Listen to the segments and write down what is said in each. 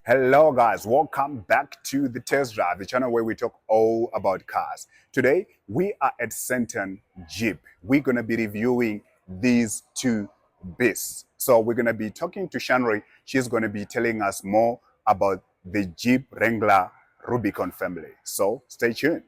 Hello guys, welcome back to the Test Drive, the channel where we talk all about cars. Today we are at Centon Jeep. We're going to be reviewing these two beasts. So we're going to be talking to Shanri. She's going to be telling us more about the Jeep Wrangler Rubicon family. So stay tuned.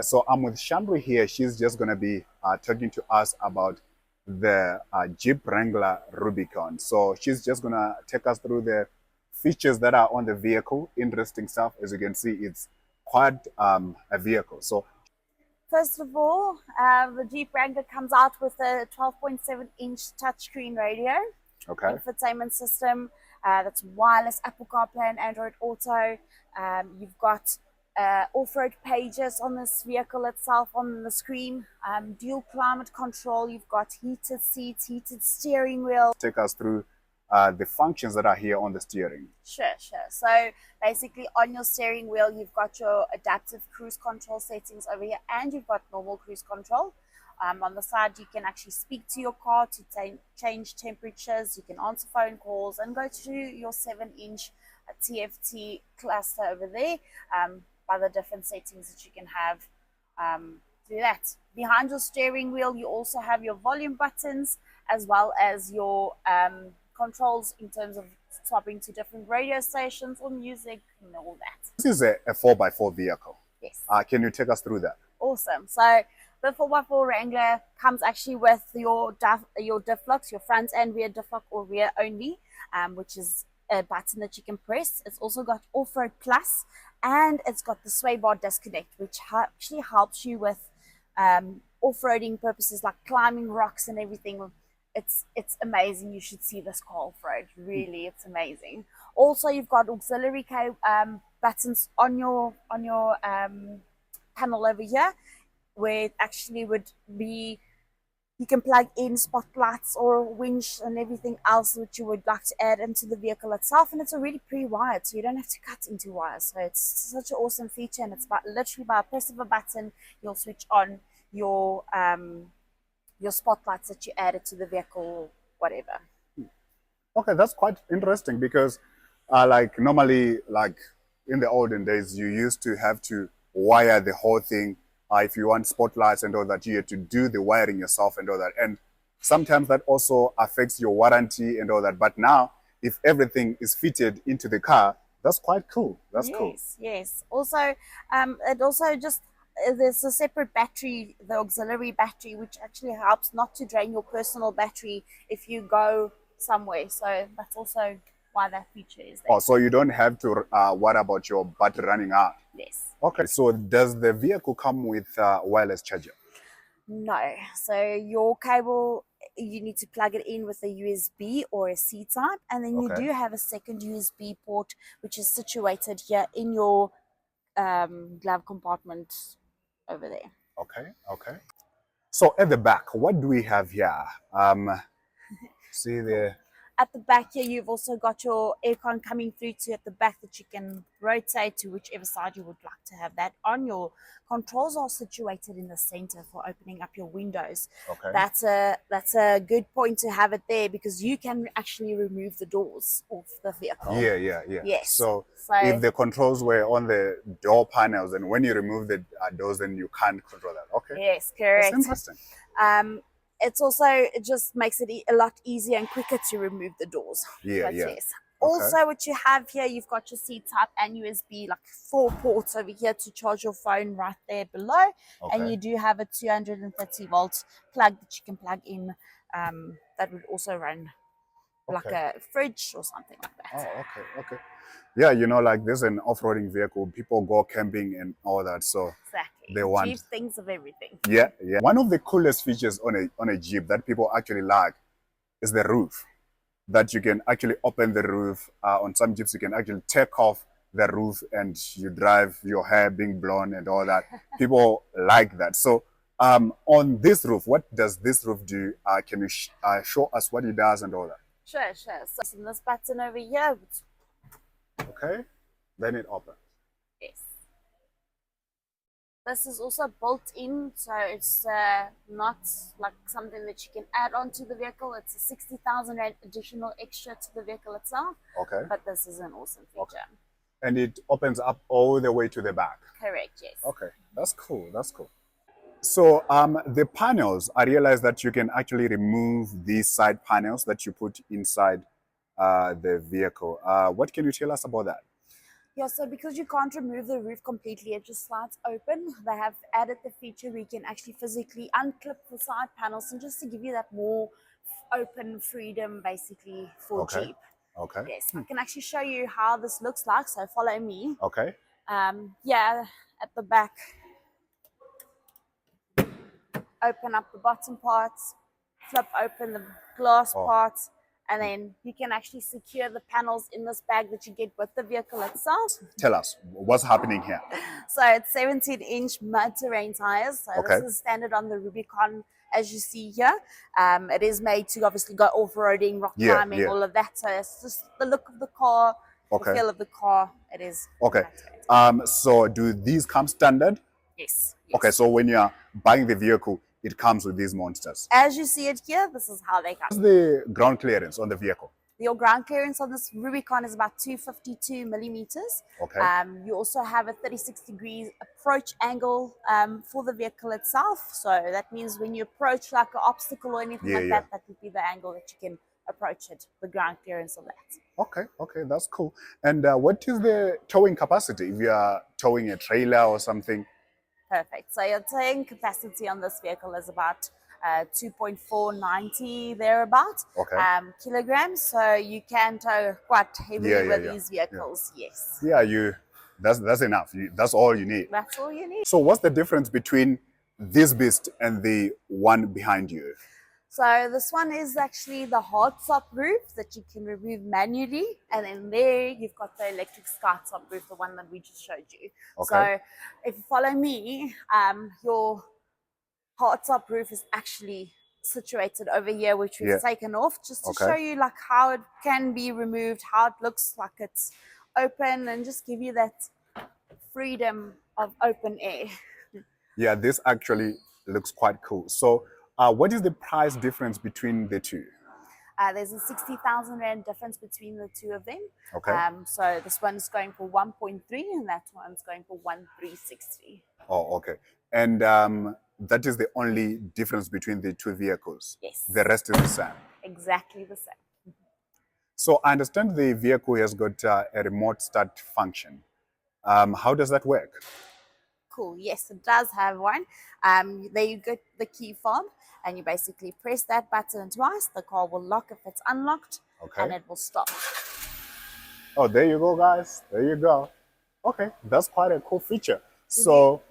So I'm with Shandri here. She's just going to be talking to us about the Jeep Wrangler Rubicon. So she's just going to take us through the features that are on the vehicle. Interesting stuff. As you can see, it's quite a vehicle. So first of all, the Jeep Wrangler comes out with a 12.7-inch touchscreen radio, infotainment system that's wireless, Apple CarPlay and Android Auto. You've got off-road pages on this vehicle itself on the screen, dual climate control. You've got heated seats, heated steering wheel. Take us through the functions that are here on the steering. Sure. So basically on your steering wheel, you've got your adaptive cruise control settings over here, and you've got normal cruise control. On the side, you can actually speak to your car to change temperatures. You can answer phone calls and go to your 7-inch TFT cluster over there by the different settings that you can have through that. Behind your steering wheel, you also have your volume buttons as well as your controls in terms of swapping to different radio stations or music and all that. This is a 4x4 vehicle. Yes. Can you take us through that? Awesome. So the 4x4 Wrangler comes actually with your diff locks, your front and rear diff lock or rear only, which is a button that you can press. It's also got Off-Road Plus, and it's got the sway bar disconnect, which actually helps you with off-roading purposes like climbing rocks and everything. It's amazing. You should see this car off-road. Really, it's amazing. Also, you've got auxiliary buttons on your panel over here, where it actually would be, you can plug in spotlights or a winch and everything else that you would like to add into the vehicle itself, and it's already pre-wired, so you don't have to cut into wires. So it's such an awesome feature, and it's literally by a press of a button you'll switch on your spotlights that you added to the vehicle, whatever. Okay, that's quite interesting because like normally, like in the olden days, you used to have to wire the whole thing. If you want spotlights and all that, you had to do the wiring yourself and all that. And sometimes that also affects your warranty and all that. But now, if everything is fitted into the car, that's quite cool. That's cool. Yes. Also, it also just, there's a separate battery, the auxiliary battery, which actually helps not to drain your personal battery if you go somewhere. So that's also why that feature is there. Oh, so you don't have to worry about your battery running out? Yes. Okay, so does the vehicle come with wireless charger? No. So your cable, you need to plug it in with a USB or a C-type, and then you do have a second USB port, which is situated here in your glove compartment over there. Okay. So at the back, what do we have here? See there. At the back here, you've also got your aircon coming through to at the back that you can rotate to whichever side you would like to have that on. Your controls are situated in the center for opening up your windows. Okay. That's a good point to have it there, because you can actually remove the doors off the vehicle. Yeah. Yes. So if the controls were on the door panels, and when you remove the doors, then you can't control that. Okay. Yes, correct. That's interesting. It just makes it a lot easier and quicker to remove the doors. Yeah. Yes. Also, what you have here, you've got your C-type and USB, like 4 ports over here to charge your phone right there below. And you do have a 230-volt plug that you can plug in that would also run like a fridge or something like that. Oh, okay. Yeah, you know, like there's an off-roading vehicle, people go camping and all that, so exactly. They want Jeep things of everything. Yeah. One of the coolest features on a Jeep that people actually like is the roof. that you can actually open the roof. On some Jeeps, you can actually take off the roof and you drive, your hair being blown and all that. People like that. So on this roof, what does this roof do? Can you show us what it does and all that? Sure. So in this button over here, Okay, then it opens. yes. This is also built in, so it's not like something that you can add on to the vehicle. It's a 60,000 Rand additional extra to the vehicle itself. Okay. But this is an awesome feature. Okay. And it opens up all the way to the back. Correct, yes. Okay, that's cool. That's cool. So the panels, I realized that you can actually remove these side panels that you put inside the vehicle. What can you tell us about that? Yeah, so because you can't remove the roof completely, it just slides open. They have added the feature where you can actually physically unclip the side panels, and just to give you that more open freedom basically for Okay. Jeep. Okay. Yes, I can actually show you how this looks like, so follow me. Okay. Yeah, at the back, open up the bottom parts, flip open the glass parts, and then you can actually secure the panels in this bag that you get with the vehicle itself. Tell us, what's happening here? So it's 17-inch mud-terrain tires. So Okay. this is standard on the Rubicon, as you see here. It is made to obviously go off-roading, rock climbing, all of that. So it's just the look of the car, the feel of the car. It is. Okay. So do these come standard? Yes. Okay, so when you're buying the vehicle, it comes with these monsters. As you see it here, this is how they come. What's the ground clearance on the vehicle? Your ground clearance on this Rubicon is about 252 millimeters. Okay. You also have a 36 degrees approach angle for the vehicle itself. So that means when you approach like an obstacle or anything like that, that would be the angle that you can approach it, the ground clearance of that. Okay, okay, that's cool. And what is the towing capacity if you are towing a trailer or something? Perfect. So your towing capacity on this vehicle is about 2.490 thereabout kilograms. So you can tow quite heavily with these vehicles. Yes. Yeah, that's enough. That's all you need. That's all you need. So what's the difference between this beast and the one behind you? So this one is actually the hard top roof that you can remove manually, and then there you've got the electric sky top roof, the one that we just showed you. Okay. So if you follow me, your hard top roof is actually situated over here, which we've taken off just to show you like how it can be removed, how it looks like it's open, and just give you that freedom of open air. Yeah, this actually looks quite cool. So what is the price difference between the two? There's a 60,000 Rand difference between the two of them. Okay. So this one's going for 1.3 and that one's going for 1,360. Oh, okay. And that is the only difference between the two vehicles? Yes. The rest is the same? Exactly the same. So I understand the vehicle has got a remote start function. How does that work? Cool. Yes, it does have one. There you get the key fob, and you basically press that button twice. The car will lock if it's unlocked, and it will stop. Oh, there you go, guys. There you go. Okay, that's quite a cool feature. So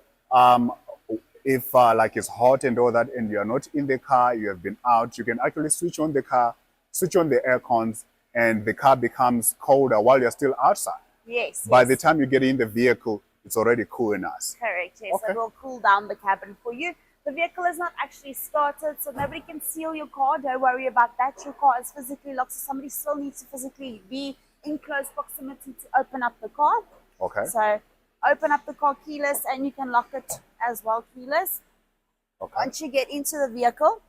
if like it's hot and all that, and you're not in the car, you have been out, you can actually switch on the car, switch on the air cons, and the car becomes colder while you're still outside. Yes. By the time you get in the vehicle, it's already cool and nice. Correct, yes. It will cool down the cabin for you. The vehicle is not actually started, so nobody can steal your car. Don't worry about that. Your car is physically locked, so somebody still needs to physically be in close proximity to open up the car. Okay. So open up the car keyless, and you can lock it as well keyless. Okay. Once you get into the vehicle,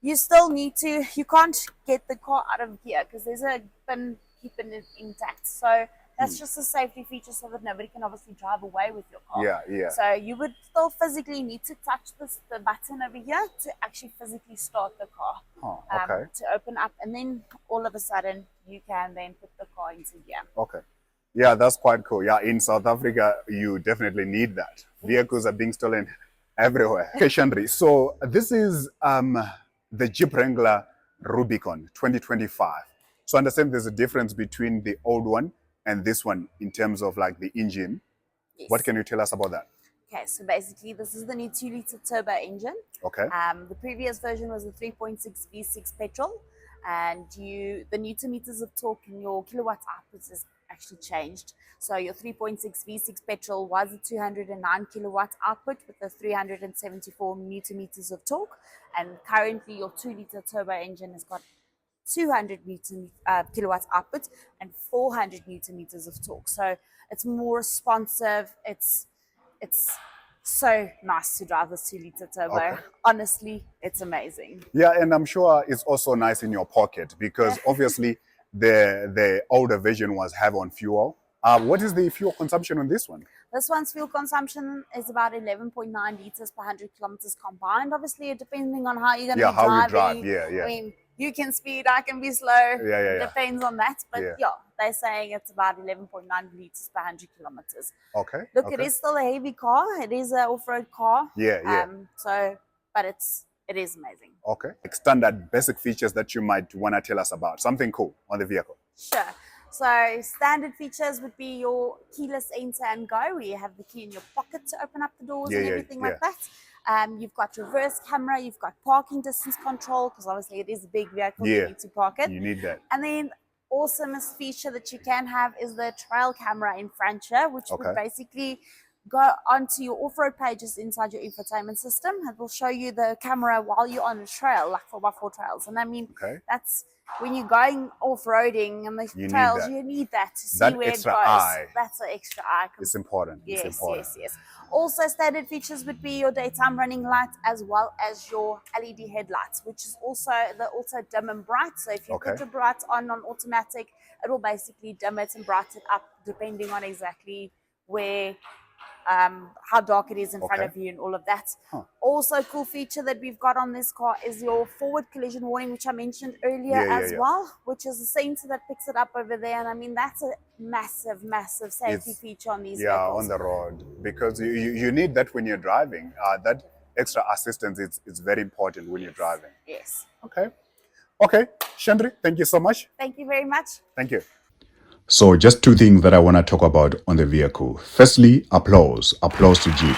you still need to, you can't get the car out of gear because there's a pin keeping it intact. So that's just a safety feature so that nobody can obviously drive away with your car. Yeah, yeah. So you would still physically need to touch the button over here to actually physically start the car. Oh, okay. To open up, and then all of a sudden you can then put the car into gear. Okay. Yeah, that's quite cool. Yeah, in South Africa, you definitely need that. Vehicles are being stolen everywhere. Stationary. So this is the Jeep Wrangler Rubicon 2025. So I understand there's a difference between the old one and this one in terms of like the engine. Yes. What can you tell us about that? Okay, so basically this is the new 2-liter turbo engine. Okay. The previous version was a 3.6 V6 petrol. and the newton meters of torque in your kilowatt output is actually changed. So your 3.6 V6 petrol was a 209 kilowatt output with a 374 newton meters of torque, and currently your 2-liter turbo engine has got 200 kilowatts output and 400 newton meters of torque. So it's more responsive. It's so nice to drive this 2-liter turbo. Okay. Honestly, it's amazing. Yeah, and I'm sure it's also nice in your pocket because obviously the older version was heavy on fuel. What is the fuel consumption on this one? This one's fuel consumption is about 11.9 liters per 100 kilometers combined. Obviously, depending on how you're going to be driving. You drive. Yeah. I mean, you can speed, I can be slow. Yeah. Depends on that. But they're saying it's about 11.9 liters per 100 kilometers. Okay. Look, it is still a heavy car. It is an off-road car. Yeah. But it is amazing. Okay. Like standard basic features that you might want to tell us about. Something cool on the vehicle. Sure. So standard features would be your keyless enter and go, where you have the key in your pocket to open up the doors and everything like that. You've got reverse camera, you've got parking distance control, because obviously it is a big vehicle, you need to park it. You need that. And then awesomest feature that you can have is the trail camera in front here, which would basically go onto your off-road pages inside your infotainment system. It will show you the camera while you're on a trail, like 4x4 trails. And I mean, that's when you're going off-roading and the trails, you need that to see that where extra it goes. Eye. That's an extra eye. It's important. Yes. Also, standard features would be your daytime running lights as well as your LED headlights, which is also dim and bright. So if you put your brights on automatic, it will basically dim it and brighten it up depending on exactly where how dark it is in front of you and all of that. Also, a cool feature that we've got on this car is your forward collision warning, which I mentioned earlier as well, which is a sensor that picks it up over there. And I mean, that's a massive safety feature on these vehicles. On the road, because you need that when you're driving. That extra assistance is very important when you're driving. Yes. Okay, Chandri, thank you so much. Thank you very much. Thank you. So just two things that I want to talk about on the vehicle. Firstly, applause to Jeep.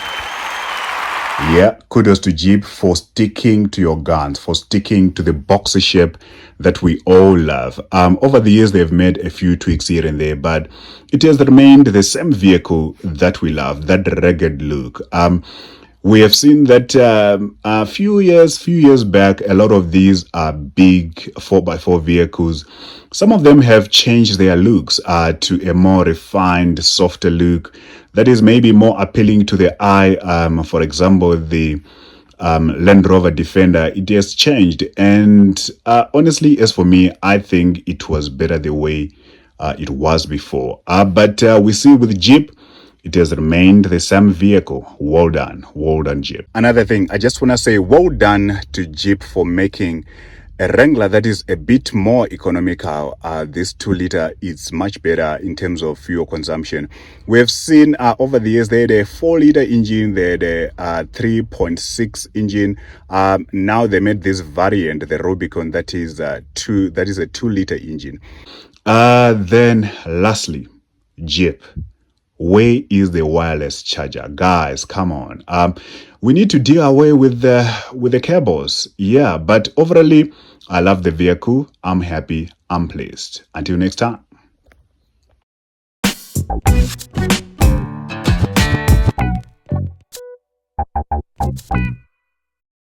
Yeah, kudos to Jeep for sticking to your guns, for sticking to the boxer shape that we all love. Over the years, they've made a few tweaks here and there, but it has remained the same vehicle that we love, that rugged look. We have seen that a few years back, a lot of these are big 4x4 vehicles. Some of them have changed their looks to a more refined, softer look that is maybe more appealing to the eye. For example, the Land Rover Defender, it has changed. And honestly, as for me, I think it was better the way it was before. But we see with Jeep, it has remained the same vehicle. Well done, Jeep. Another thing, I just want to say well done to Jeep for making a Wrangler that is a bit more economical. This 2-liter is much better in terms of fuel consumption. We have seen over the years they had a 4-liter engine, they had a 3.6 engine. Now they made this variant, the Rubicon, that is a 2-liter engine. Then lastly, Jeep. Where is the wireless charger? Guys, come on. We need to deal away with the cables. Yeah, but overall, I love the vehicle. I'm happy. I'm pleased. Until next time.